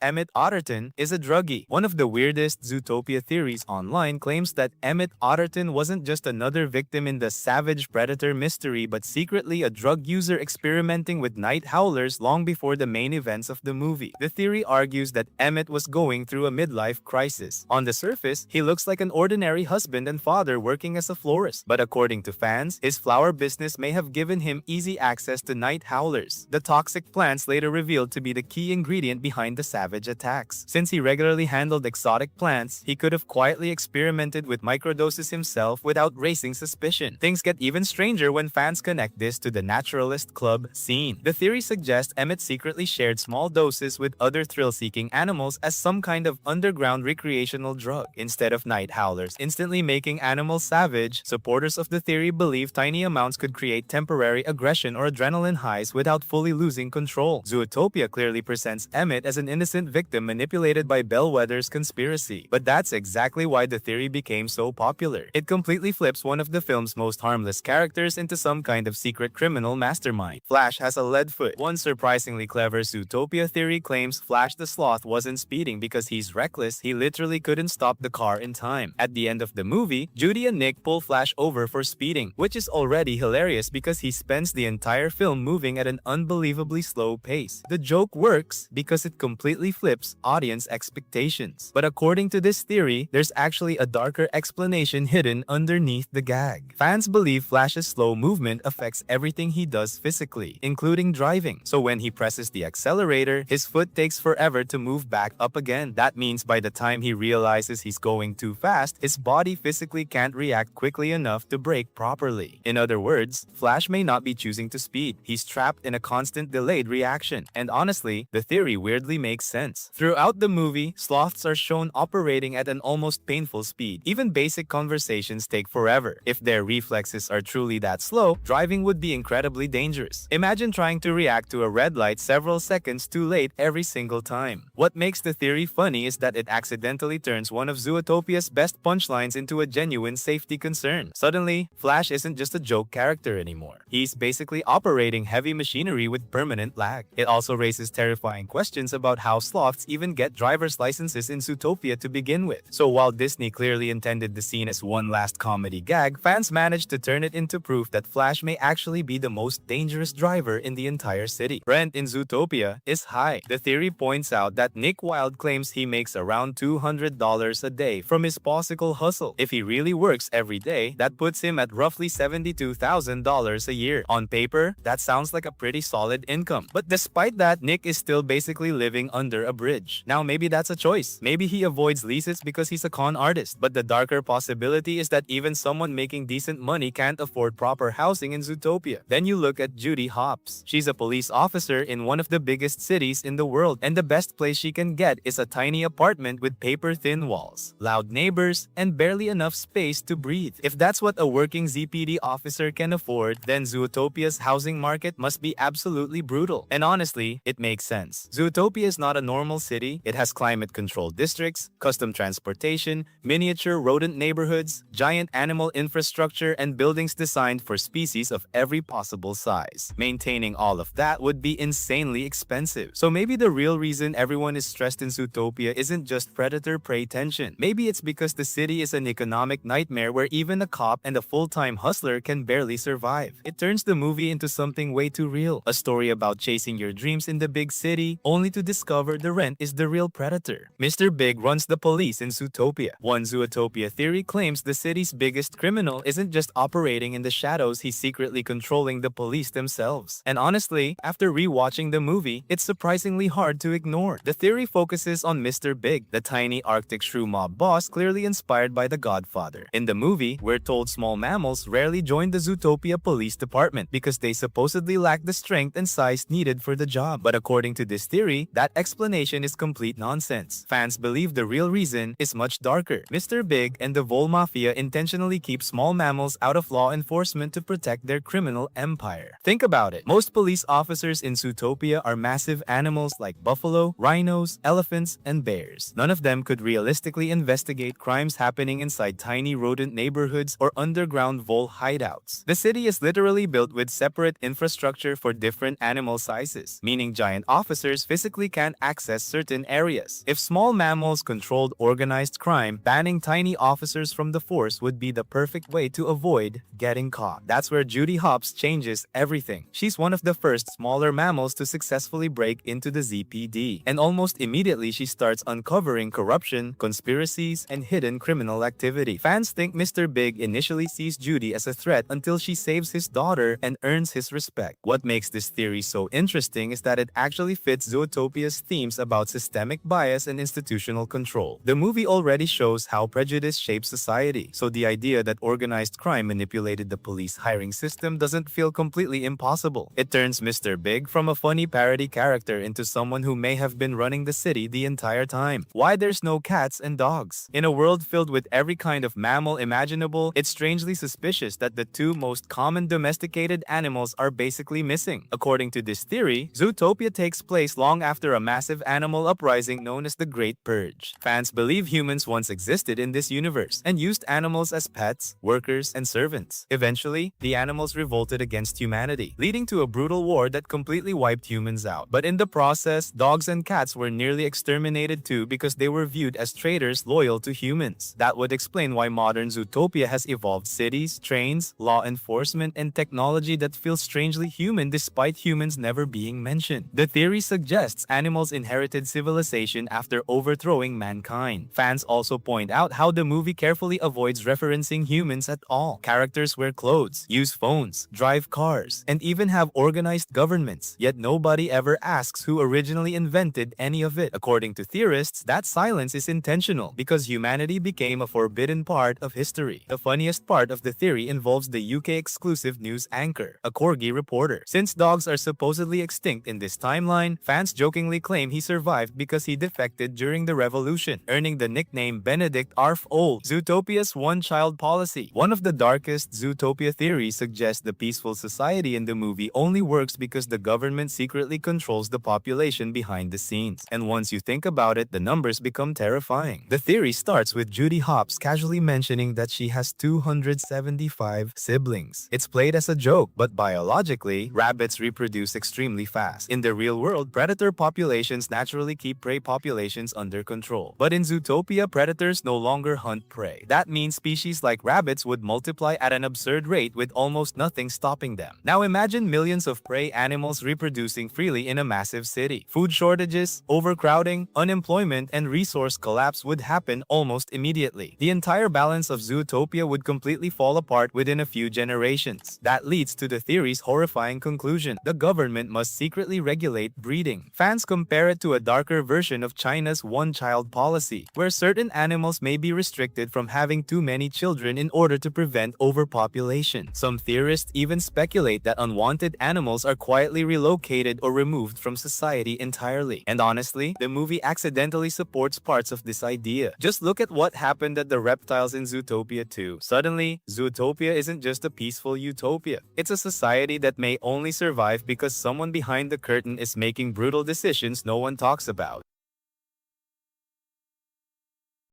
Emmitt Otterton, is a druggie. One of the weirdest Zootopia theories online claims that Emmitt Otterton wasn't just another victim in the savage predator mystery but secretly a drug user experimenting with night howlers long before the main events of the movie. The theory argues that Emmitt was going through a midlife crisis. On the surface, he looks like an ordinary husband and father working as a florist, but according to fans, his flower business may have given him easy access to night howlers. The toxic plants later revealed to be the key ingredient behind the savage attacks. Since he regularly handled exotic plants, he could have quietly experimented with microdoses himself without raising suspicion. Things get even stranger when fans connect this to the naturalist club scene. The theory suggests Emmitt secretly shared small doses with other thrill-seeking animals as some kind of underground recreational drug. Instead of night howlers instantly making animals savage, supporters of the theory believe tiny amounts could create temporary aggression or adrenaline highs without fully losing control. Zootopia clearly presents Emmitt as an innocent victim manipulated by Bellwether's conspiracy. But that's exactly why the theory became so popular. It completely flips one of the film's most harmless characters into some kind of secret criminal mastermind. Flash has a lead foot. One surprisingly clever Zootopia theory claims Flash the Sloth wasn't speeding because he's reckless, he literally couldn't stop the car in time. At the end of the movie, Judy and Nick pull Flash over for speeding, which is already hilarious because he spends the entire film moving at an unbelievably slow pace. The joke works because it completely flips audience expectations. But according to this theory, there's actually a darker explanation hidden underneath the gag. Fans believe Flash's slow movement affects everything he does physically, including driving. So when he presses the accelerator, his foot takes forever to move back up again. That means by the time he realizes he's going too fast, his body physically can't react quickly enough to brake properly. In other words, Flash may not be choosing to speed. He's trapped in a constant delayed reaction. And honestly, the theory weirdly makes sense. Throughout the movie, sloths are shown operating at an almost painful speed. Even basic conversations take forever. If their reflexes are truly that slow, driving would be incredibly dangerous. Imagine trying to react to a red light several seconds too late every single time. What makes the theory funny is that it accidentally turns one of Zootopia's best punchlines into a genuine safety concern. Suddenly, Flash isn't just a joke character anymore. He's basically operating heavy machinery with permanent lag. It also raises terrifying questions about how sloths even get driver's licenses in Zootopia to begin with. So while Disney clearly intended the scene as one last comedy gag, fans managed to turn it into proof that Flash may actually be the most dangerous driver in the entire city. Rent in Zootopia is high. The theory points out that Nick Wilde claims he makes around $200 a day from his popsicle hustle. If he really works every day, that puts him at roughly $72,000 a year. On paper, that sounds like a pretty solid income. But despite that, Nick is still basically living under a bridge. Now maybe that's a choice. Maybe he avoids leases because he's a con artist. But the darker possibility is that even someone making decent money can't afford proper housing in Zootopia. Then you look at Judy Hopps. She's a police officer in one of the biggest cities in the world, and the best place she can get is a tiny apartment with paper-thin walls, loud neighbors, and barely enough space to breathe. If that's what a working ZPD officer can afford, then Zootopia's housing market must be absolutely brutal. And honestly, it makes sense. Zootopia is not a normal city. It has climate-controlled districts, custom transportation, miniature rodent neighborhoods, giant animal infrastructure, and buildings designed for species of every possible size. Maintaining all of that would be insanely expensive. So maybe the real reason everyone is stressed in Zootopia isn't just predator-prey tension. Maybe it's because the city is an economic nightmare where even a cop and a full-time hustler can barely survive. It turns the movie into something way too real. A story about chasing your dreams in the big city, only to discover the rent is the real predator. Mr. Big runs the police in Zootopia. One Zootopia theory claims the city's biggest criminal isn't just operating in the shadows, he's secretly controlling the police themselves. And honestly, after rewatching the movie, it's surprisingly hard to ignore. The theory focuses on Mr. Big, the tiny Arctic shrew mob boss clearly inspired by The Godfather. In the movie, we're told small mammals rarely join the Zootopia police department because they supposedly lack the strength and size needed for the job. But according to this theory, that explanation is complete nonsense. Fans believe the real reason is much darker. Mr. Big and the Vole Mafia intentionally keep small mammals out of law enforcement to protect their criminal empire. Think about it. Most police officers in Zootopia are massive animals like buffalo, rhinos, elephants, and bears. None of them could realistically investigate crimes happening inside tiny rodent neighborhoods or underground vole hideouts. The city is literally built with separate infrastructure for different animal sizes, meaning giant officers physically can't access certain areas. If small mammals controlled organized crime, banning tiny officers from the force would be the perfect way to avoid getting caught. That's where Judy Hopps changes everything. She's one of the first smaller mammals to successfully break into the ZPD, and almost immediately she starts uncovering corruption, conspiracies, and hidden criminal activity. Fans think Mr. Big initially sees Judy as a threat until she saves his daughter and earns his respect. What makes this theory so interesting is that it actually fits Zootopia's themes about systemic bias and institutional control. The movie already shows how prejudice shapes society, so the idea that organized crime manipulated the police hiring system doesn't feel completely impossible. It turns Mr. Big from a funny parody character into someone who may have been running the city the entire time. Why there's no cats and dogs? In a world filled with every kind of mammal imaginable, it's strangely suspicious that the two most common domesticated animals are basically missing. According to this theory, Zootopia takes place long after a massive animal uprising known as the Great Purge. Fans believe humans once existed in this universe and used animals as pets, workers, and servants. Eventually, the animals revolted against humanity, leading to a brutal war that completely wiped humans out. But in the process, dogs and cats were nearly exterminated too because they were viewed as traitors loyal to humans. That would explain why modern Zootopia has evolved cities, trains, law enforcement, and technology that feels strangely human despite humans never being mentioned. The theory suggests animals inherited civilization after overthrowing mankind. Fans also point out how the movie carefully avoids referencing humans at all. Characters wear clothes, use phones, drive cars, and even have organized governments, yet nobody ever asks who originally invented any of it. According to theorists, that silence is intentional because humanity became a forbidden part of history. The funniest part of the theory involves the UK-exclusive news anchor, a corgi reporter. Since dogs are supposedly extinct in this timeline, fans jokingly claim he survived because he defected during the revolution, earning the nickname Benedict Arf Old. Zootopia's one-child policy. One of the darkest Zootopia theories suggests the peaceful society in the movie only works because the government secretly controls the population behind the scenes. And once you think about it, the numbers become terrifying. The theory starts with Judy Hopps casually mentioning that she has 275 siblings. It's played as a joke, but biologically, rabbits reproduce extremely fast. In the real world, predator populations naturally keep prey populations under control. But in Zootopia, predators no longer hunt prey. That means species like rabbits would multiply at an absurd rate with almost nothing stopping them. Now imagine millions of prey animals reproducing freely in a massive city. Food shortages, overcrowding, unemployment, and resource collapse would happen almost immediately. The entire balance of Zootopia would completely fall apart within a few generations. That leads to the theory's horrifying conclusion: the government must secretly regulate breeding. Fans compare it to a darker version of China's one-child policy, where certain animals may be restricted from having too many children in order to prevent overpopulation. Some theorists even speculate that unwanted animals are quietly relocated or removed from society entirely. And honestly, the movie accidentally supports parts of this idea. Just look at what happened at the reptiles in Zootopia 2. Suddenly, Zootopia isn't just a peaceful utopia. It's a society that may only survive because someone behind the curtain is making brutal decisions no one talks about.